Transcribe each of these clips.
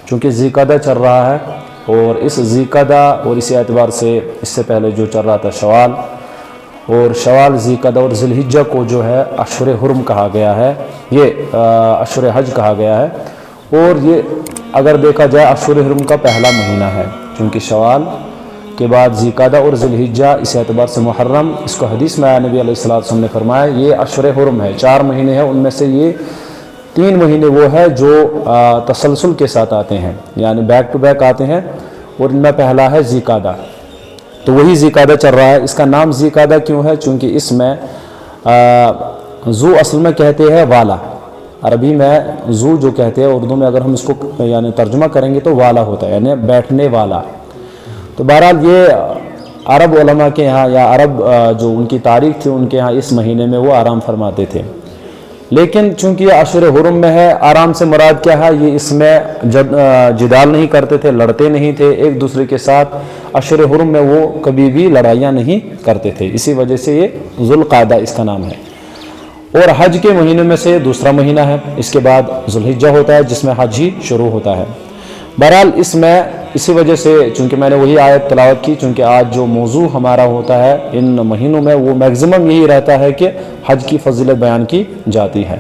چونکہ ذیقعدہ چل رہا ہے، اور اس ذیقعدہ اور اسی اعتبار سے اس سے پہلے جو چل رہا تھا شوال، اور شوال، ذیقعدہ اور ذی الحجہ کو جو ہے اشہر حرم کہا گیا ہے، یہ اشہر حج کہا گیا ہے، اور یہ اگر دیکھا جائے اشہر حرم کا پہلا مہینہ ہے، چونکہ شوال کے بعد ذیقعدہ اور ذی الحجہ، اس اعتبار سے محرم، اس کو حدیث میں آیا نبی علیہ السلام نے فرمایا یہ اشہر حرم ہے، 4 مہینے ہیں، ان میں سے یہ 3 مہینے وہ ہے جو تسلسل کے ساتھ آتے ہیں، یعنی بیک ٹو بیک آتے ہیں، اور ان میں پہلا ہے ذیقعدہ، تو وہی ذیقعدہ چل رہا ہے۔ اس کا نام ذیقعدہ کیوں ہے؟ چونکہ اس میں ذو اصل میں کہتے ہیں والا، عربی میں ذو جو کہتے ہیں، اردو میں اگر ہم اس کو یعنی ترجمہ کریں گے تو والا ہوتا ہے، یعنی بیٹھنے والا۔ تو بہرحال یہ عرب علماء کے یہاں یا عرب جو ان کی تاریخ تھی ان کے یہاں اس مہینے میں وہ آرام فرماتے تھے، لیکن چونکہ یہ اشہر حرم میں ہے، آرام سے مراد کیا ہے؟ یہ اس میں جدال نہیں کرتے تھے، لڑتے نہیں تھے ایک دوسرے کے ساتھ، اشہر حرم میں وہ کبھی بھی لڑائیاں نہیں کرتے تھے، اسی وجہ سے یہ ذو القعدہ اس کا نام ہے۔ اور حج کے مہینے میں سے دوسرا مہینہ ہے، اس کے بعد ذو الحجہ ہوتا ہے جس میں حج ہی شروع ہوتا ہے۔ بہرحال اس میں اسی وجہ سے چونکہ میں نے وہی آیت تلاوت کی، چونکہ آج جو موضوع ہمارا ہوتا ہے ان مہینوں میں وہ میگزیمم یہی رہتا ہے کہ حج کی فضیلت بیان کی جاتی ہے۔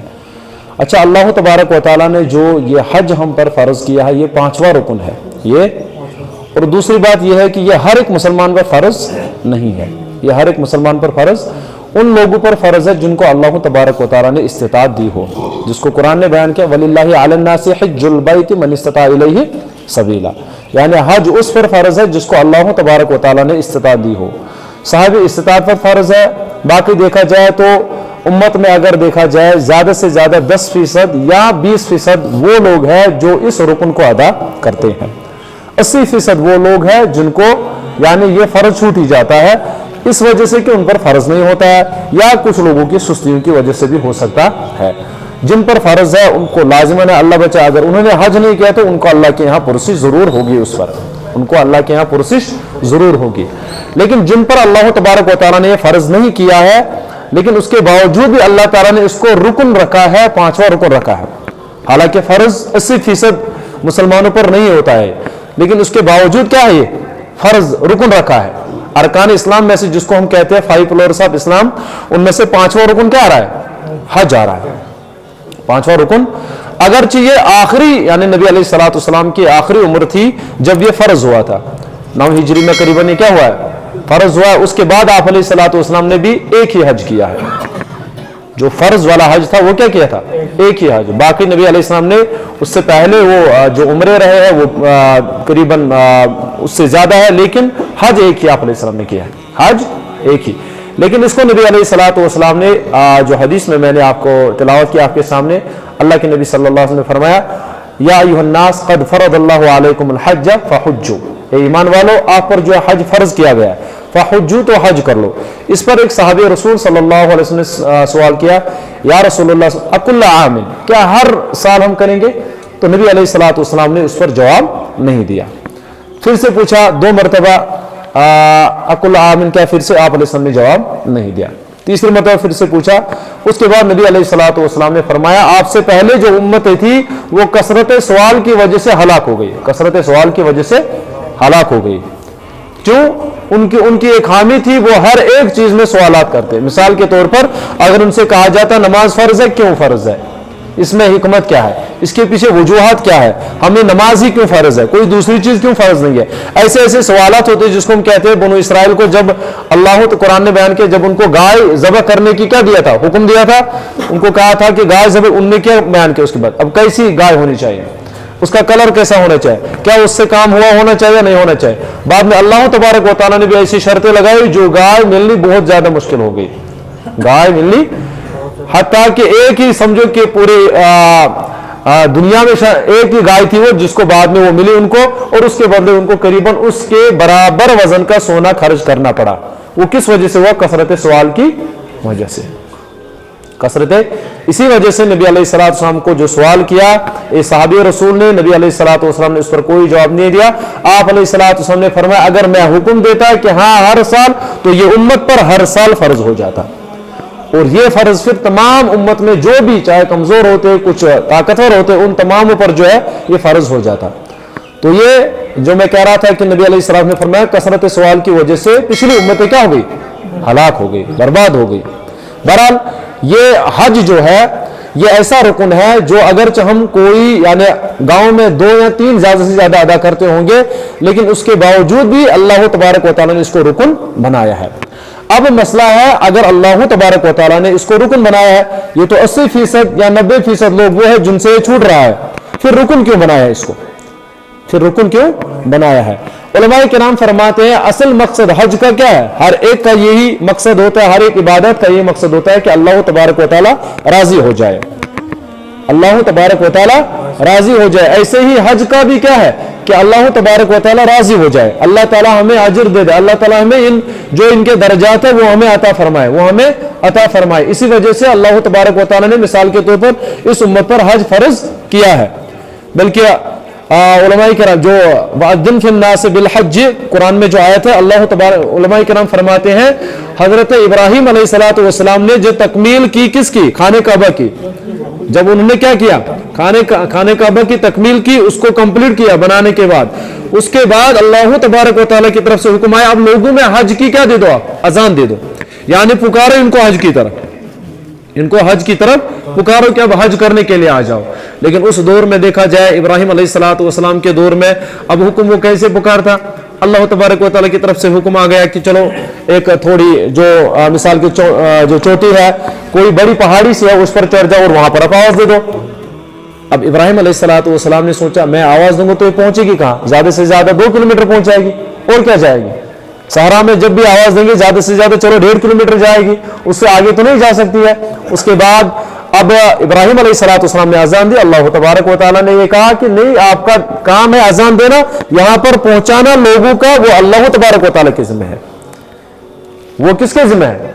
اچھا، اللہ تبارک و تعالیٰ نے جو یہ حج ہم پر فرض کیا ہے یہ 5واں رکن ہے یہ، اور دوسری بات یہ ہے کہ یہ ہر ایک مسلمان پر فرض نہیں ہے، یہ ہر ایک مسلمان پر فرض ان لوگوں پر فرض ہے جن کو اللہ تبارک و تعالیٰ نے استطاعت دی ہو، جس کو قرآن نے بیان کیا وَلِلَّهِ عَلَى النَّاسِ حِجُّ الْبَيْتِ مَنِ اسْتَطَاعَ إِلَيْهِ سَبِيلًا، یعنی حج اس پر فرض ہے جس کو اللہ تبارک و تعالیٰ نے استطاعت دی ہو، صاحب استطاعت پر فرض ہے۔ باقی دیکھا جائے تو امت میں اگر دیکھا جائے زیادہ سے زیادہ 10% یا 20% وہ لوگ ہیں جو اس رکن کو ادا کرتے ہیں، 80% وہ لوگ ہیں جن کو یعنی یہ فرض چھوٹ ہی جاتا ہے اس وجہ سے کہ ان پر فرض نہیں ہوتا ہے، یا کچھ لوگوں کی سستیوں کی وجہ سے بھی ہو سکتا ہے۔ جن پر فرض ہے ان کو لازماً اللہ بچا، اگر انہوں نے حج نہیں کیا تو ان کو اللہ کے یہاں پرسش ضرور ہوگی، اس پر ان کو اللہ کے یہاں پرسش ضرور ہوگی۔ لیکن جن پر اللہ تبارک و تعالیٰ نے یہ فرض نہیں کیا ہے لیکن اس کے باوجود بھی اللہ تعالیٰ نے اس کو رکن رکھا ہے، 5واں رکن رکھا ہے، حالانکہ فرض 80% مسلمانوں پر نہیں ہوتا ہے لیکن اس کے باوجود کیا ہے یہ فرض رکن رکھا ہے۔ ارکان اسلام میں سے جس کو ہم کہتے ہیں 5 پلرز آف اسلام، ان میں سے 5واں رکن کیا آ رہا ہے؟ حج آ رہا ہے، 5واں رکن، اگرچہ یہ آخری یعنی نبی علیہ السلام کی آخری عمر تھی جب یہ فرض ہوا تھا، 9 ہجری میں قریباً یہ کیا ہوا ہے؟ فرض ہوا ہے۔ اس کے بعد آپ علیہ السلام نے بھی ایک ہی حج کیا ہے، جو فرض والا حج تھا وہ کیا کیا تھا؟ ایک ہی حج۔ باقی نبی علیہ السلام نے اس سے پہلے وہ جو عمرے رہے ہیں وہ قریباً اس سے زیادہ ہے، لیکن حج ایک ہی آپ علیہ السلام نے کیا ہے، حج ایک ہی۔ لیکن اس کو نبی علیہ السلام نے جو حدیث میں نے آپ کو تلاوت کیا آپ کے سامنے، اللہ کے نبی صلی اللہ علیہ وسلم نے فرمایا یا ایھا الناس قد فرض اللہ علیکم الحج فحجوا، اے ایمان والو آپ پر جو حج فرض کیا گیا ہے فحجوا، تو حج کر لو۔ اس پر ایک صحابی رسول صلی اللہ علیہ وسلم نے سوال کیا یا رسول اللہ اکل عام، کیا ہر سال ہم کریں گے؟ تو نبی علیہ السلام نے اس پر جواب نہیں دیا۔ پھر سے پوچھا 2 مرتبہ اکل عام کیا؟ پھر سے آپ علیہ السلام نے جواب نہیں دیا۔ تیسری مرتبہ پھر سے پوچھا، اس کے بعد نبی علیہ السلام نے فرمایا آپ سے پہلے جو امتیں تھی وہ کثرت سوال کی وجہ سے ہلاک ہو گئی، کثرت سوال کی وجہ سے ہلاک ہو گئی۔ کیوں؟ ان کی ایک خامی تھی، وہ ہر ایک چیز میں سوالات کرتے۔ مثال کے طور پر اگر ان سے کہا جاتا نماز فرض ہے، کیوں فرض ہے؟ اس میں حکمت کیا ہے؟ اس کے پیچھے وجوہات کیا ہے؟ ہمیں نماز ہی کیوں فرض ہے؟ کوئی دوسری چیز کیوں فرض نہیں ہے؟ ایسے ایسے سوالات ہوتے ہیں جس کو ہم کہتے ہیں بنو اسرائیل کو جب اللہ قرآن نے بیان کیا، جب ان کو گائے ذبح کرنے کی کیا دیا تھا؟ حکم دیا تھا، ان کو کہا تھا کہ گائے ذبح، ان نے کیا بیان کیا اس کے بعد؟ اب کیسی گائے ہونی چاہیے، اس کا کلر کیسا ہونا چاہیے، کیا اس سے کام ہونا چاہیے نہیں ہونا چاہیے؟ بعد میں اللہ تبارک و تعالیٰ نے بھی ایسی شرطیں لگائی جو گائے ملنی بہت زیادہ مشکل ہو گئی، گائے ملنی، حتیٰ کہ ایک ہی سمجھو کہ پورے دنیا میں ایک ہی گائے تھی وہ جس کو بعد میں وہ ملی ان کو، اور اس کے بدلے ان کو قریباً اس کے برابر وزن کا سونا خرچ کرنا پڑا۔ وہ کس وجہ سے ہوا؟ کثرت سوال کی وجہ سے، کثرت اسی وجہ سے نبی علیہ السلام کو جو سوال کیا صحابی رسول نے، نبی علیہ السلام نے اس پر کوئی جواب نہیں دیا۔ آپ علیہ السلام نے فرمایا اگر میں حکم دیتا کہ ہاں ہر سال، تو یہ امت پر ہر سال فرض ہو جاتا، اور یہ فرض پھر تمام امت میں جو بھی چاہے کمزور ہوتے کچھ طاقتور ہوتے ان تماموں پر جو ہے یہ فرض ہو جاتا۔ تو یہ جو میں کہہ رہا تھا کہ نبی علیہ السلام نے فرمایا کثرت سوال کی وجہ سے پچھلی امتیں کیا ہو گئی؟ ہلاک ہو گئی، برباد ہو گئی۔ بہرحال یہ حج جو ہے یہ ایسا رکن ہے جو اگرچہ ہم کوئی یعنی گاؤں میں 2 یا 3 زیادہ سے زیادہ ادا کرتے ہوں گے، لیکن اس کے باوجود بھی اللہ تبارک و تعالیٰ نے اس کو رکن بنایا ہے۔ اب مسئلہ ہے اگر اللہ تبارک و تعالیٰ نے اس کو رکن بنایا ہے، یہ تو 80% یا 90% لوگ وہ ہے جن سے یہ چھوٹ رہا ہے، پھر رکن کیوں بنایا ہے؟ اس کو پھر رکن کیوں بنایا ہے؟ علماء کرام فرماتے ہیں اصل مقصد حج کا کیا ہے؟ ہر ایک کا یہی مقصد ہوتا ہے، ہر ایک عبادت کا یہی مقصد ہوتا ہے کہ اللہ تبارک و تعالیٰ راضی ہو جائے، اللہ تبارک و تعالیٰ راضی ہو جائے۔ ایسے ہی حج کا بھی کیا ہے کہ اللہ تبارک و تعالیٰ راضی ہو جائے، اللہ تعالیٰ ہمیں اجر دے دے، اللہ تعالیٰ ہمیں جو ان کے درجات ہیں وہ ہمیں عطا فرمائے، وہ ہمیں عطا فرمائے۔ اسی وجہ سے اللہ تبارک و تعالیٰ نے مثال کے طور پر اس امت پر حج فرض کیا ہے۔ بلکہ علماء کرام جو وَأَذِّن فِي النَّاسِ بِالْحَجِّ قرآن میں جو آیت ہے، اللہ تبارک علماء کرام فرماتے ہیں حضرت ابراہیم علیہ السلام نے جو تکمیل کی کس کی؟ خانہ کعبہ کی۔ جب انہوں نے کیا کیا؟ خانہ کعبہ کی تکمیل کی، اس کو کمپلیٹ کیا بنانے کے بعد، اس کے بعد اللہ تبارک و تعالیٰ کی طرف سے حکم آیا اب لوگوں میں حج کی کیا دے دو؟ آپ اذان دے دو، یعنی پکارو ان کو حج کی طرف، ان کو حج کی طرف پکارو کہ اب حج کرنے کے لیے آ جاؤ۔ لیکن اس دور میں دیکھا جائے ابراہیم علیہ السلام کے دور میں اب حکم وہ کیسے پکار تھا؟ اللہ تبارک و تعالیٰ کی طرف سے حکم آ گیا کہ چلو ایک تھوڑی جو مثال کی جو چوٹی ہے کوئی بڑی پہاڑی سے ہے اس پر چڑھ جاؤ اور وہاں پر آپ آواز دے دو۔ اب ابراہیم علیہ السلام نے سوچا میں آواز دوں گا تو یہ پہنچے گی کہاں؟ زیادہ سے زیادہ 2 کلومیٹر پہنچ جائے گی، اور کیا جائے گی؟ صحرا میں جب بھی آواز دیں گے زیادہ سے زیادہ چلو 1.5 کلومیٹر جائے گی، اس سے آگے تو نہیں جا سکتی ہے۔ اس کے بعد اب ابراہیم علیہ السلام نے اذان دی، اللہ تبارک و تعالیٰ نے یہ کہا کہ نہیں آپ کا کام ہے اذان دینا، یہاں پر پہنچانا لوگوں کا وہ اللہ تبارک و تعالیٰ کے ذمہ ہے۔ وہ کس کے ذمہ ہے؟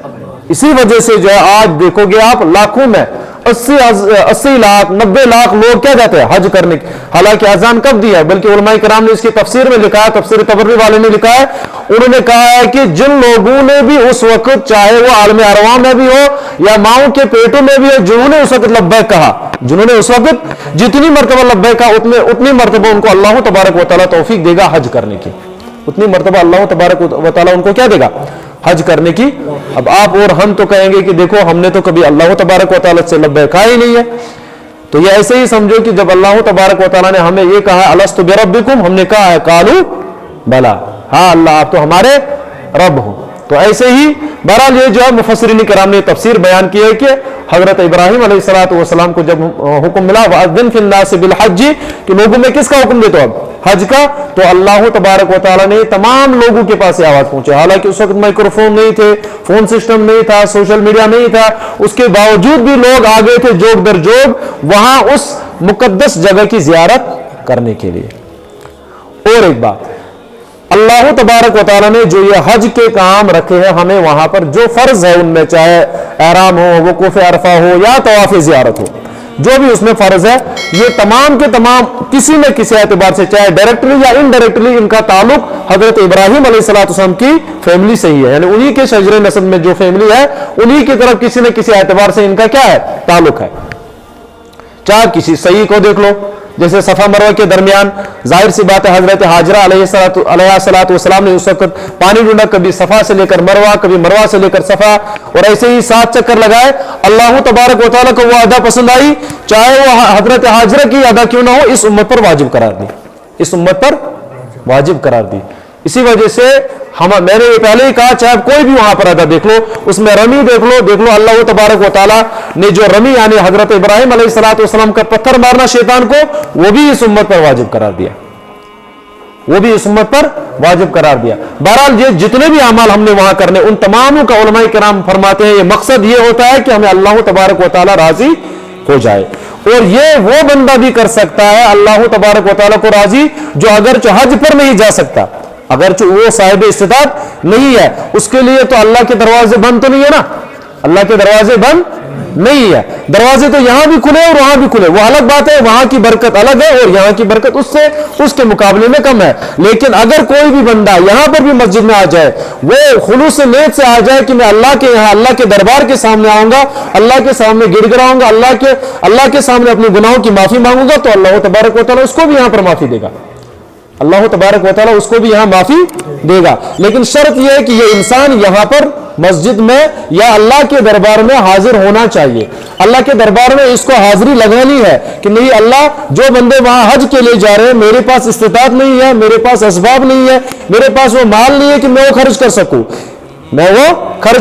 اسی وجہ سے جو ہے آج دیکھو گے آپ لاکھوں میں 80 لاکھ 90 لاکھ لوگ کیا جاتے ہیں حج کرنے کے، حالانکہ اذان کب دیا ہے؟ بلکہ علماء کرام نے اس کی تفسیر میں لکھا ہے، تفسیر طبری والے نے لکھا ہے، انہوں نے کہا ہے کہ جن لوگوں نے بھی اس وقت چاہے وہ عالم ارواح میں بھی ہو یا ماؤں کے پیٹوں میں بھی ہو، جنہوں نے اس وقت لبیک کہا، جنہوں نے اس وقت جتنی مرتبہ لبیک کہا اتنی مرتبہ ان کو اللہ تبارک و تعالیٰ توفیق دے گا حج کرنے کی، اتنی مرتبہ اللہ تبارک و تعالیٰ ان کو کیا دے گا؟ حج کرنے کی۔ اب آپ اور ہم تو کہیں گے کہ دیکھو ہم نے تو کبھی اللہ تبارک و تعالیٰ سے لبیک کہا ہی نہیں ہے، تو یہ ایسے ہی سمجھو کہ جب اللہ تبارک و تعالیٰ نے ہمیں یہ کہا الست بربکم، ہم نے کہا ہے قالوا بلا، ہاں اللہ آپ تو ہمارے رب ہو۔ تو ایسے ہی بہرحال یہ جو ہے مفسرین کرام نے تفسیر بیان کی ہے کہ حضرت ابراہیم علیہ السلام کو جب حکم ملا وَأَذِّن فِي النَّاسِ بِالْحَجِّ کہ لوگوں میں کس کا حکم دے تو اب حج کا، تو اللہ تبارک و تعالیٰ نے تمام لوگوں کے پاس آواز پہنچے، حالانکہ اس وقت مائکرو فون نہیں تھے، فون سسٹم نہیں تھا، سوشل میڈیا نہیں تھا، اس کے باوجود بھی لوگ آ گئے تھے جوگ در جوگ وہاں اس مقدس جگہ کی زیارت کرنے کے لیے۔ اور ایک بات، اللہ تبارک و تعالیٰ نے جو یہ حج کے کام رکھے ہیں ہمیں وہاں پر جو فرض ہے ان میں، چاہے احرام ہو، وقوف عرفہ ہو یا طواف زیارت ہو، جو بھی اس میں فرض ہے، یہ تمام کے تمام کسی نہ کسی اعتبار سے چاہے ڈائریکٹلی یا انڈائریکٹلی ان کا تعلق حضرت ابراہیم علیہ السلام کی فیملی سے ہی ہے، یعنی انہی کے شجر نسب میں جو فیملی ہے انہی کی طرف کسی نہ کسی اعتبار سے ان کا کیا ہے؟ تعلق ہے۔ چاہے کسی صحیح کو دیکھ لو، جیسے صفا مروہ کے درمیان ظاہر سی بات ہے حضرت حاجرہ علیہ السلام نے اس وقت پانی ڈھونڈا، کبھی صفا سے لے کر مروہ، کبھی مروہ سے لے کر صفا، اور ایسے ہی 7 چکر لگائے۔ اللہ تبارک و تعالیٰ کو وہ ادا پسند آئی، چاہے وہ حضرت حاجرہ کی ادا کیوں نہ ہو، اس امت پر واجب قرار دی، اس امت پر واجب قرار دی۔ اسی وجہ سے میں نے یہ پہلے ہی کہا چاہے کوئی بھی وہاں پر ادا دیکھ لو، اس میں رمی دیکھ لو، اللہ تبارک و تعالیٰ نے جو رمی یعنی حضرت ابراہیم علیہ السلام کا پتھر مارنا شیطان کو، وہ بھی اس امت پر واجب قرار دیا، وہ بھی اس امت پر واجب قرار دیا۔ بہرحال یہ جتنے بھی اعمال ہم نے وہاں کرنے، ان تماموں کا علماء کرام فرماتے ہیں یہ مقصد یہ ہوتا ہے کہ ہمیں اللہ تبارک و تعالیٰ راضی ہو جائے، اور یہ وہ بندہ بھی کر سکتا ہے اللہ تبارک و تعالیٰ کو راضی جو اگرچہ حج پر نہیں جا سکتا، اگرچہ وہ صاحب استطاعت نہیں ہے، اس کے لیے تو اللہ کے دروازے بند تو نہیں ہے نا، اللہ کے دروازے بند نہیں ہے، دروازے تو یہاں بھی کھلے اور وہاں بھی کھلے، وہ الگ بات ہے، وہاں کی برکت الگ ہے اور یہاں کی برکت اس کے مقابلے میں کم ہے۔ لیکن اگر کوئی بھی بندہ یہاں پر بھی مسجد میں آ جائے، وہ خلوص نیت سے آ جائے کہ میں اللہ کے یہاں اللہ کے دربار کے سامنے آؤں گا، اللہ کے سامنے گڑ گڑاؤں گا، اللہ کے سامنے اپنے گناہوں کی معافی مانگوں گا، تو اللہ تبارک و تعالیٰ اس کو بھی یہاں پر معافی دے گا، اللہ تبارک و تعالیٰ اس کو بھی یہاں معافی دے گا. لیکن شرط یہ ہے کہ یہ انسان یہاں پر مسجد میں یا اللہ کے دربار میں حاضر ہونا چاہیے. اللہ کے دربار میں اس کو حاضری لگانی ہے کہ نہیں اللہ، جو بندے وہاں حج کے لیے جا رہے ہیں، میرے پاس استطاعت نہیں ہے، میرے پاس اسباب نہیں ہے، میرے پاس وہ مال نہیں ہے کہ میں وہ خرچ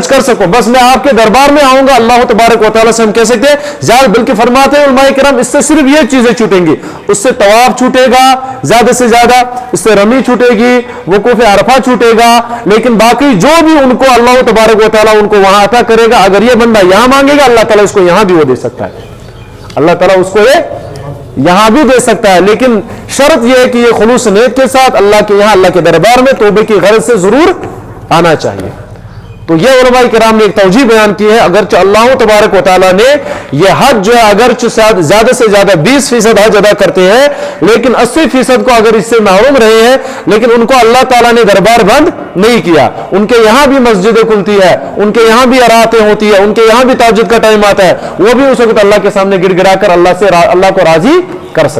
کر سکوں، بس میں آپ کے دربار میں آؤں گا. اللہ تبارک و تعالیٰ سے ہم کہہ سکتے ہیں بلکہ فرماتے ہیں علماء کرام اس سے صرف یہ چیزیں چھوٹیں گی. اس سے طواف چھوٹے گا زیادہ سے زیادہ، اس سے رمی چھوٹے گی، وقوف عرفہ چھوٹے گا، لیکن باقی جو بھی ان کو اللہ تبارک و تعالیٰ ان کو وہاں عطا کرے گا، اگر یہ بندہ یہاں مانگے گا اللہ تعالیٰ اس کو یہاں بھی وہ دے سکتا ہے. اللہ تعالیٰ اس کو یہاں بھی دے سکتا ہے. لیکن شرط یہ ہے کہ یہ خلوص نیت کے ساتھ اللہ کے یہاں اللہ کے دربار میں توبے کی غرض سے ضرور آنا چاہیے. تو یہ علماء کرام نے ایک توجیہ بیان کی ہے. اگرچہ اللہ تبارک و تعالیٰ نے یہ حج جو ہے اگرچہ زیادہ سے زیادہ 20% حج ادا کرتے ہیں، لیکن 80% کو اگر اس سے محروم رہے ہیں، لیکن ان کو اللہ تعالیٰ نے دربار بند نہیں کیا. ان کے یہاں بھی مسجدیں کھلتی ہے، ان کے یہاں بھی اراتیں ہوتی ہے، ان کے یہاں بھی تہجد کا ٹائم آتا ہے، وہ بھی اس وقت اللہ کے سامنے گڑ گڑا کر اللہ کو راضی کر سکتے.